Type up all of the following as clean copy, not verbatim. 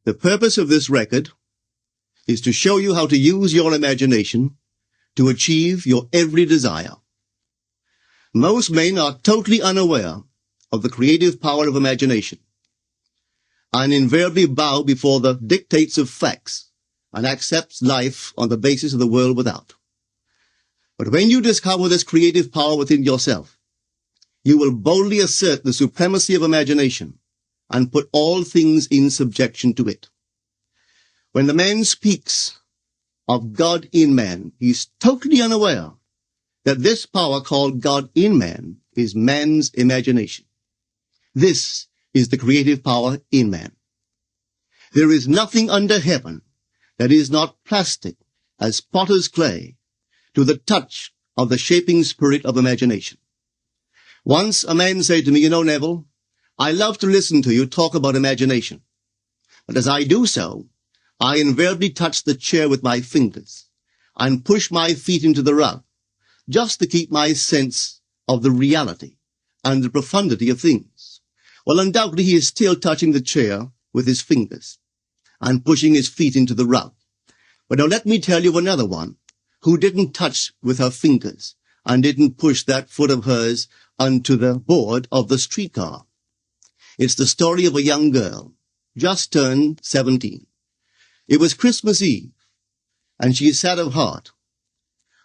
The purpose of this record is to show you how to use your imagination to achieve your every desire. Most men are totally unaware of the creative power of imagination and invariably bow before the dictates of facts and accept life on the basis of the world without. But when you discover this creative power within yourself, you will boldly assert the supremacy of imagination and put all things in subjection to it. When the man speaks of God in man, he is totally unaware that this power called God in man is man's imagination. This is the creative power in man. There is nothing under heaven that is not plastic as potter's clay to the touch of the shaping spirit of imagination. Once a man said to me, "You know, Neville, I love to listen to you talk about imagination. But as I do so, I invariably touch the chair with my fingers and push my feet into the rug, just to keep my sense of the reality and the profundity of things." Well, undoubtedly he is still touching the chair with his fingers and pushing his feet into the rug. But now let me tell you another one who didn't touch with her fingers and didn't push that foot of hers onto the board of the streetcar. It's the story of a young girl, just turned 17. It was Christmas Eve, and she is sad of heart.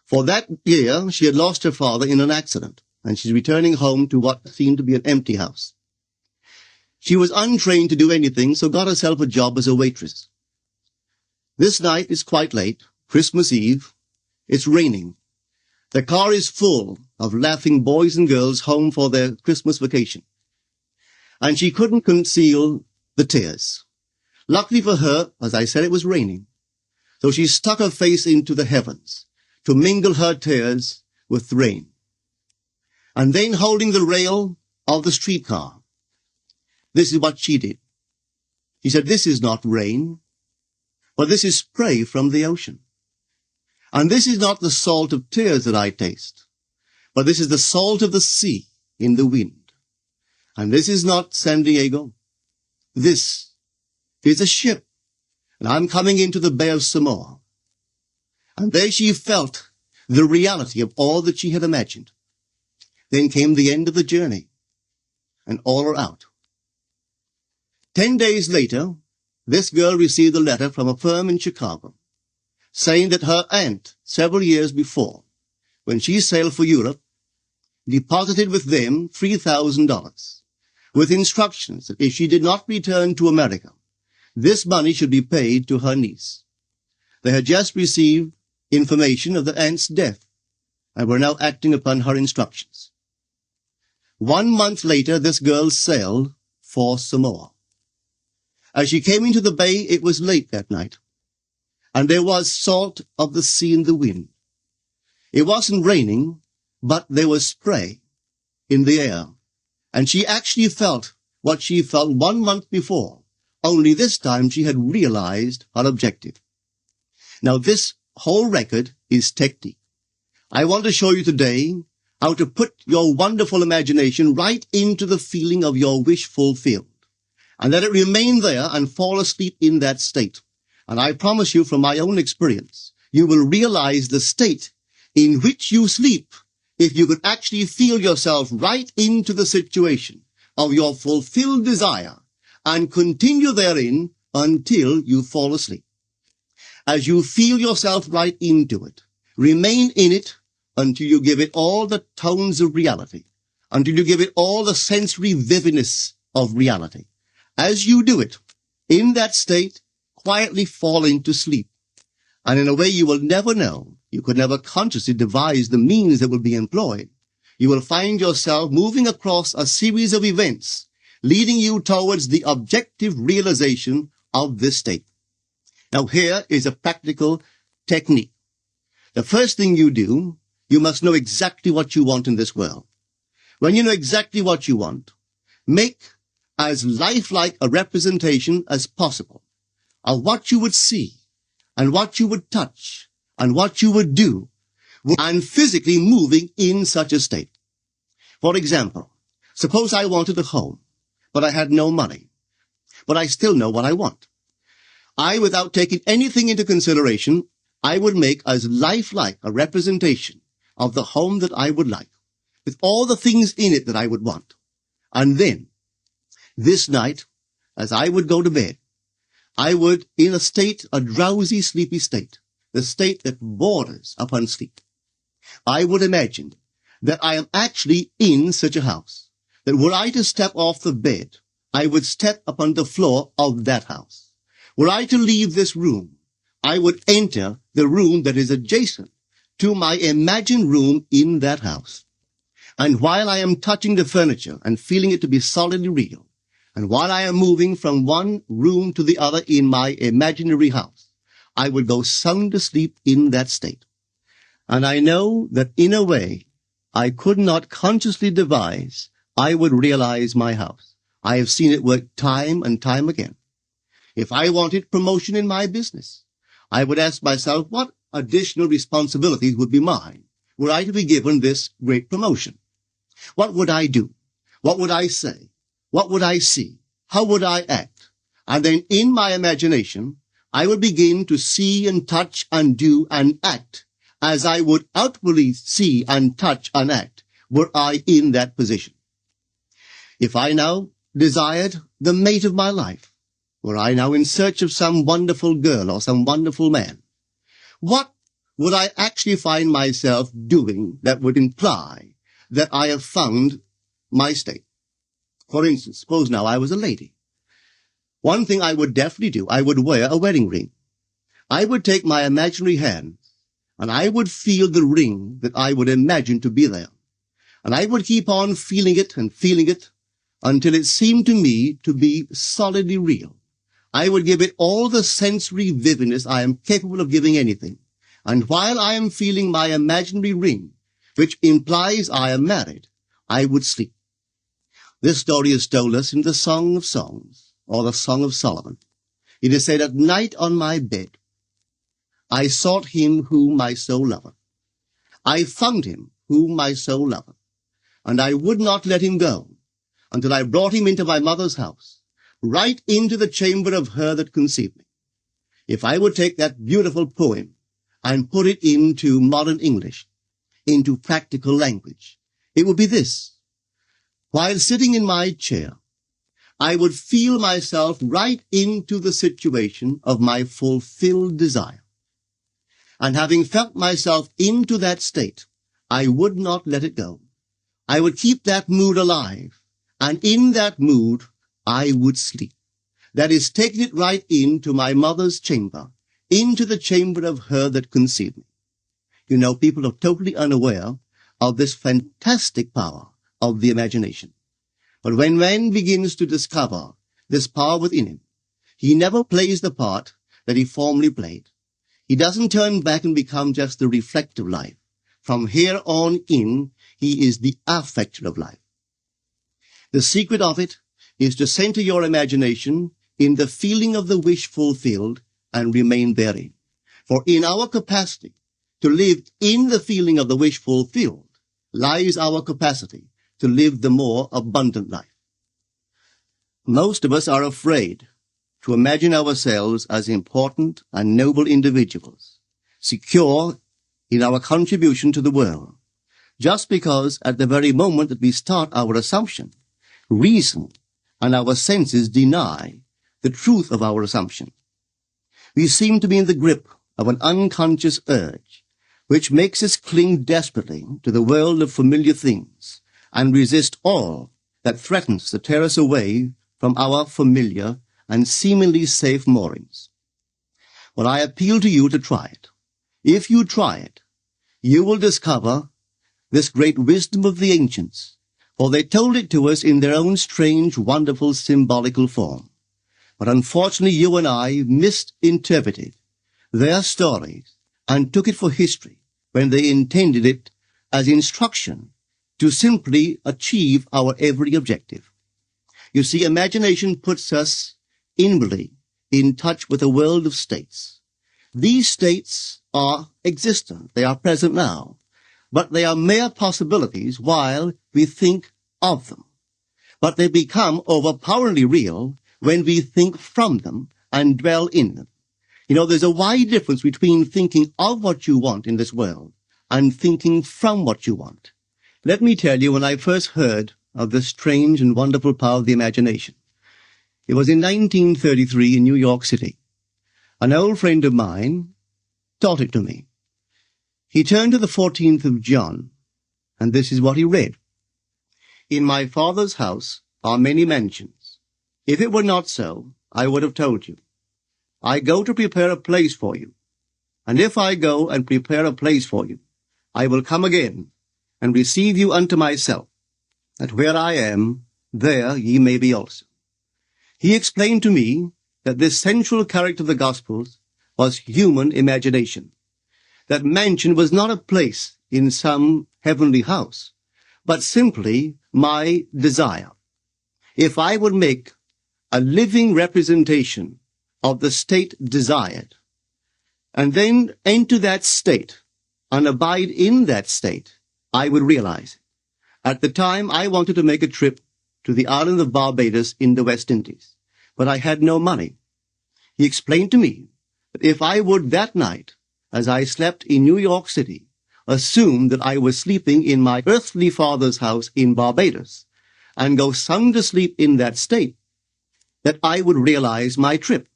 For that year, she had lost her father in an accident, and she's returning home to what seemed to be an empty house. She was untrained to do anything, so got herself a job as a waitress. This night is quite late, Christmas Eve. It's raining. The car is full of laughing boys and girls home for their Christmas vacation. And she couldn't conceal the tears. Luckily for her, as I said, it was raining. So she stuck her face into the heavens to mingle her tears with the rain. And then holding the rail of the streetcar, this is what she did. She said, "This is not rain, but this is spray from the ocean. And this is not the salt of tears that I taste, but this is the salt of the sea in the wind. And this is not San Diego. This is a ship, and I'm coming into the Bay of Samoa." And there she felt the reality of all that she had imagined. Then came the end of the journey, and all are out. 10 days later, this girl received a letter from a firm in Chicago, saying that her aunt, several years before, when she sailed for Europe, deposited with them $3,000, with instructions that if she did not return to America, this money should be paid to her niece. They had just received information of the aunt's death, and were now acting upon her instructions. 1 month later, this girl sailed for Samoa. As she came into the bay, it was late that night, and there was salt of the sea in the wind. It wasn't raining, but there was spray in the air, and she actually felt what she felt 1 month before, only this time she had realized her objective. Now this whole record is technique. I want to show you today how to put your wonderful imagination right into the feeling of your wish fulfilled, and let it remain there and fall asleep in that state. And I promise you from my own experience, you will realize the state in which you sleep if you could actually feel yourself right into the situation of your fulfilled desire and continue therein until you fall asleep. As you feel yourself right into it, remain in it until you give it all the tones of reality, until you give it all the sensory vividness of reality. As you do it, in that state, quietly fall into sleep. And in a way you will never know, you could never consciously devise the means that will be employed. You will find yourself moving across a series of events, leading you towards the objective realization of this state. Now here is a practical technique. The first thing you do, you must know exactly what you want in this world. When you know exactly what you want, make as lifelike a representation as possible of what you would see and what you would touch and what you would do and physically moving in such a state. For example, suppose I wanted a home, but I had no money, but I still know what I want. without taking anything into consideration, I would make as lifelike a representation of the home that I would like, with all the things in it that I would want. And then, this night, as I would go to bed, I would, in a drowsy, sleepy state, the state that borders upon sleep, I would imagine that I am actually in such a house, that were I to step off the bed, I would step upon the floor of that house. Were I to leave this room, I would enter the room that is adjacent to my imagined room in that house. And while I am touching the furniture and feeling it to be solidly real, and while I am moving from one room to the other in my imaginary house, I would go sound asleep in that state. And I know that in a way I could not consciously devise, I would realize my house. I have seen it work time and time again. If I wanted promotion in my business, I would ask myself what additional responsibilities would be mine were I to be given this great promotion. What would I do? What would I say? What would I see? How would I act? And then in my imagination, I would begin to see and touch and do and act as I would outwardly see and touch and act were I in that position. If I now desired the mate of my life, were I now in search of some wonderful girl or some wonderful man, what would I actually find myself doing that would imply that I have found my state? For instance, suppose now I was a lady. One thing I would definitely do, I would wear a wedding ring. I would take my imaginary hand, and I would feel the ring that I would imagine to be there. And I would keep on feeling it until it seemed to me to be solidly real. I would give it all the sensory vividness I am capable of giving anything. And while I am feeling my imaginary ring, which implies I am married, I would sleep. This story is told us in the Song of Songs, or the Song of Solomon. It is said, "At night on my bed, I sought him whom my soul loveth. I found him whom my soul loveth, and I would not let him go until I brought him into my mother's house, right into the chamber of her that conceived me." If I would take that beautiful poem and put it into modern English, into practical language, it would be this. While sitting in my chair, I would feel myself right into the situation of my fulfilled desire. And having felt myself into that state, I would not let it go. I would keep that mood alive, and in that mood, I would sleep. That is, taking it right into my mother's chamber, into the chamber of her that conceived me. You know, people are totally unaware of this fantastic power of the imagination. But when man begins to discover this power within him, he never plays the part that he formerly played. He doesn't turn back and become just the reflective life. From here on in, he is the affecter of life. The secret of it is to center your imagination in the feeling of the wish fulfilled and remain therein. For in our capacity to live in the feeling of the wish fulfilled lies our capacity to live the more abundant life. Most of us are afraid to imagine ourselves as important and noble individuals, secure in our contribution to the world, just because at the very moment that we start our assumption, reason and our senses deny the truth of our assumption. We seem to be in the grip of an unconscious urge, which makes us cling desperately to the world of familiar things and resist all that threatens to tear us away from our familiar and seemingly safe moorings. Well, I appeal to you to try it. If you try it, you will discover this great wisdom of the ancients, for they told it to us in their own strange, wonderful, symbolical form. But unfortunately, you and I misinterpreted their stories and took it for history when they intended it as instruction to simply achieve our every objective. You see, imagination puts us inwardly in touch with a world of states. These states are existent. They are present now. But they are mere possibilities while we think of them. But they become overpoweringly real when we think from them and dwell in them. You know, there's a wide difference between thinking of what you want in this world and thinking from what you want. Let me tell you, when I first heard of this strange and wonderful power of the imagination, it was in 1933 in New York City. An old friend of mine taught it to me. He turned to the 14th of John, and this is what he read. In my Father's house are many mansions. If it were not so, I would have told you. I go to prepare a place for you. And if I go and prepare a place for you, I will come again and receive you unto myself, that where I am, there ye may be also. He explained to me that this central character of the Gospels was human imagination. That mansion was not a place in some heavenly house, but simply my desire. If I would make a living representation of the state desired, and then enter that state and abide in that state, I would realize it. At the time, I wanted to make a trip to the island of Barbados in the West Indies, but I had no money. He explained to me that if I would that night, as I slept in New York City, assume that I was sleeping in my earthly father's house in Barbados, and go sound asleep in that state, that I would realize my trip.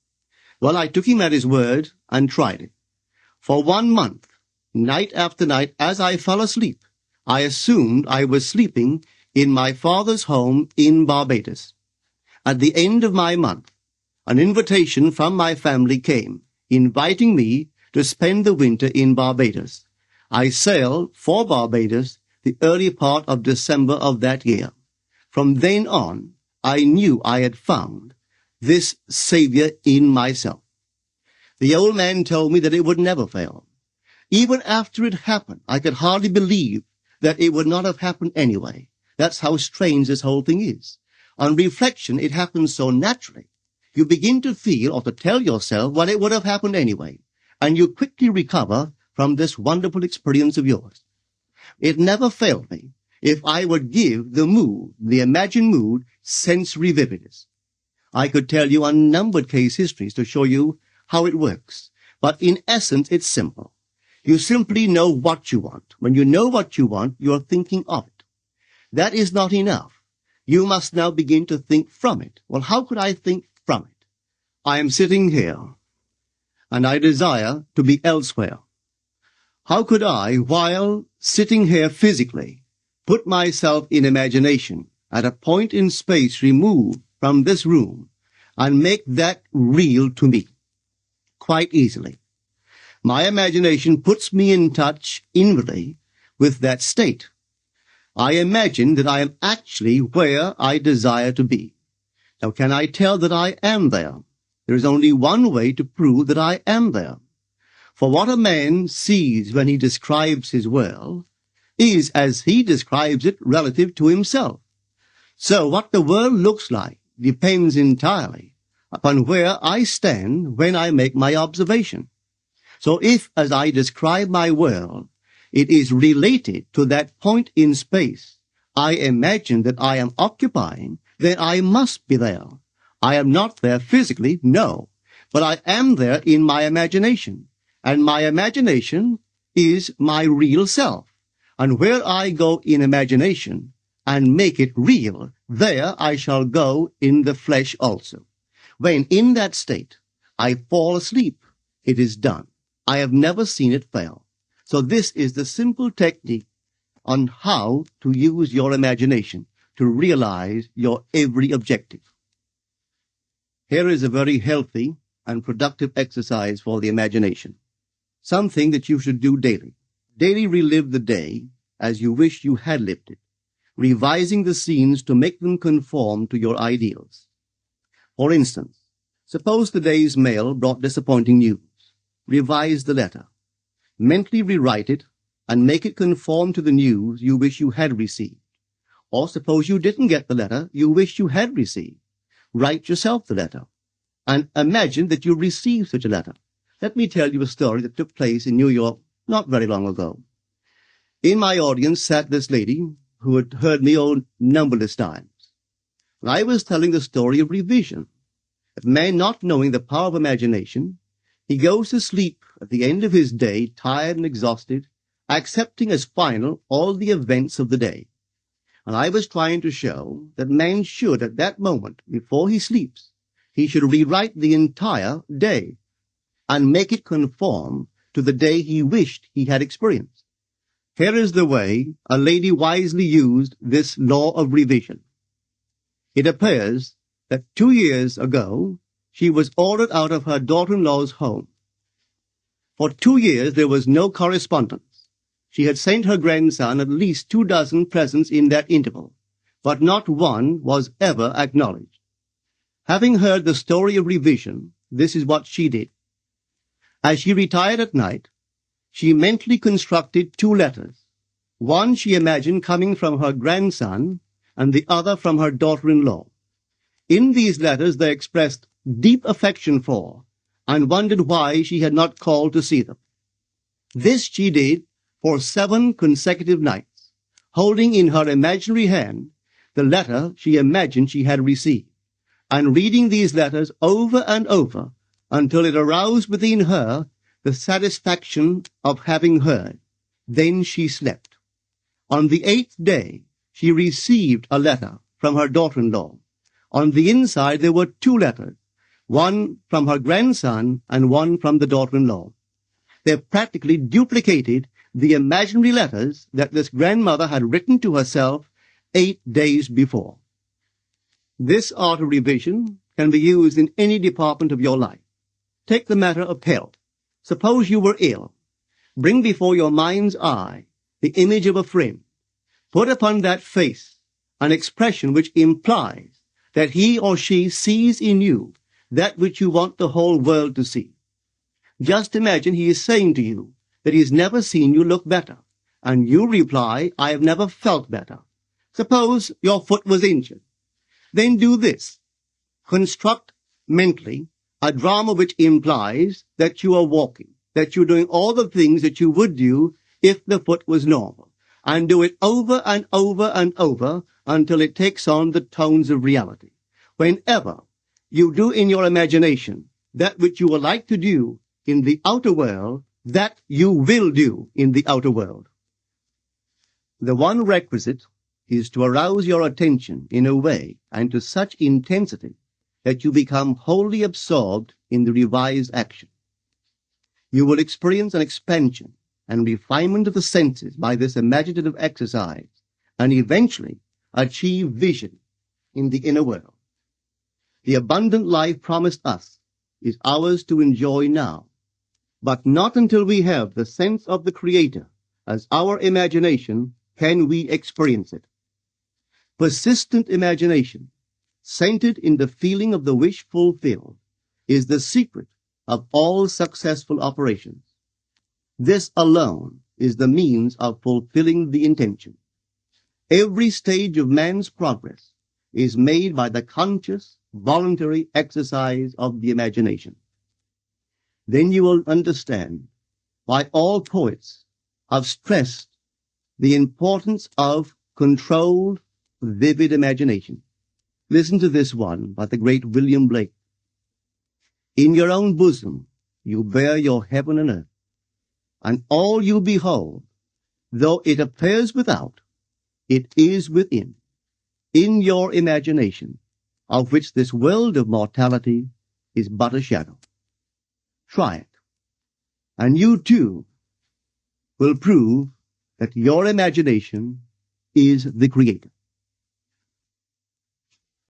Well, I took him at his word and tried it. For 1 month, night after night, as I fell asleep, I assumed I was sleeping in my father's home in Barbados. At the end of my month, an invitation from my family came, inviting me to spend the winter in Barbados. I sailed for Barbados the early part of December of that year. From then on, I knew I had found this Savior in myself. The old man told me that it would never fail. Even after it happened, I could hardly believe that it would not have happened anyway. That's how strange this whole thing is. On reflection, it happens so naturally. You begin to feel or to tell yourself, well, it would have happened anyway. And you quickly recover from this wonderful experience of yours. It never failed me if I would give the mood, the imagined mood, sensory vividness. I could tell you unnumbered case histories to show you how it works. But in essence, it's simple. You simply know what you want. When you know what you want, you're thinking of it. That is not enough. You must now begin to think from it. Well, how could I think from it? I am sitting here, and I desire to be elsewhere. How could I, while sitting here physically, put myself in imagination at a point in space removed from this room and make that real to me? Quite easily. My imagination puts me in touch inwardly with that state. I imagine that I am actually where I desire to be. Now, can I tell that I am there? There is only one way to prove that I am there. For what a man sees when he describes his world is as he describes it relative to himself. So what the world looks like depends entirely upon where I stand when I make my observation. So if, as I describe my world, it is related to that point in space I imagine that I am occupying, then I must be there. I am not there physically, no, but I am there in my imagination. And my imagination is my real self. And where I go in imagination and make it real, there I shall go in the flesh also. When in that state I fall asleep, it is done. I have never seen it fail. So this is the simple technique on how to use your imagination to realize your every objective. Here is a very healthy and productive exercise for the imagination. Something that you should do daily. Daily relive the day as you wish you had lived it, revising the scenes to make them conform to your ideals. For instance, suppose the day's mail brought disappointing news. Revise the letter. Mentally rewrite it and make it conform to the news you wish you had received. Or suppose you didn't get the letter you wish you had received. Write yourself the letter and imagine that you received such a letter. Let me tell you a story that took place in New York not very long ago. In my audience sat this lady who had heard me numberless times. And I was telling the story of revision. that man, not knowing the power of imagination, he goes to sleep at the end of his day, tired and exhausted, accepting as final all the events of the day. And I was trying to show that man should, at that moment, before he sleeps, he should rewrite the entire day and make it conform to the day he wished he had experienced. Here is the way a lady wisely used this law of revision. It appears that 2 years ago, she was ordered out of her daughter-in-law's home. For 2 years there was no correspondence. She had sent her grandson at least 24 presents in that interval, but not one was ever acknowledged. Having heard the story of revision, this is what she did. As she retired at night, she mentally constructed 2 letters. One she imagined coming from her grandson, and the other from her daughter-in-law. In these letters they expressed deep affection for, and wondered why she had not called to see them. This she did for 7 consecutive nights, holding in her imaginary hand the letter she imagined she had received, and reading these letters over and over until it aroused within her the satisfaction of having heard. Then she slept. On the 8th day, she received a letter from her daughter-in-law. On the inside there were 2 letters, one from her grandson and one from the daughter-in-law. They practically duplicated the imaginary letters that this grandmother had written to herself 8 days before. This art of revision can be used in any department of your life. Take the matter of health. Suppose you were ill. Bring before your mind's eye the image of a friend. Put upon that face an expression which implies that he or she sees in you that which you want the whole world to see. Just imagine he is saying to you that he has never seen you look better, and you reply, I have never felt better. Suppose your foot was injured. Then do this. Construct mentally a drama which implies that you are walking, that you're doing all the things that you would do if the foot was normal, and do it over and over and over until it takes on the tones of reality. Whenever you do in your imagination that which you would like to do in the outer world, that you will do in the outer world. The one requisite is to arouse your attention in a way and to such intensity that you become wholly absorbed in the revised action. You will experience an expansion and refinement of the senses by this imaginative exercise, and eventually achieve vision in the inner world. The abundant life promised us is ours to enjoy now, but not until we have the sense of the Creator as our imagination can we experience it. Persistent imagination, centered in the feeling of the wish fulfilled, is the secret of all successful operations. This alone is the means of fulfilling the intention. Every stage of man's progress is made by the conscious, voluntary exercise of the imagination. Then you will understand why all poets have stressed the importance of controlled, vivid imagination. Listen to this one by the great William Blake. In your own bosom you bear your heaven and earth, and all you behold, though it appears without, it is within, in your imagination, of which this world of mortality is but a shadow. Try it, and you too will prove that your imagination is the Creator.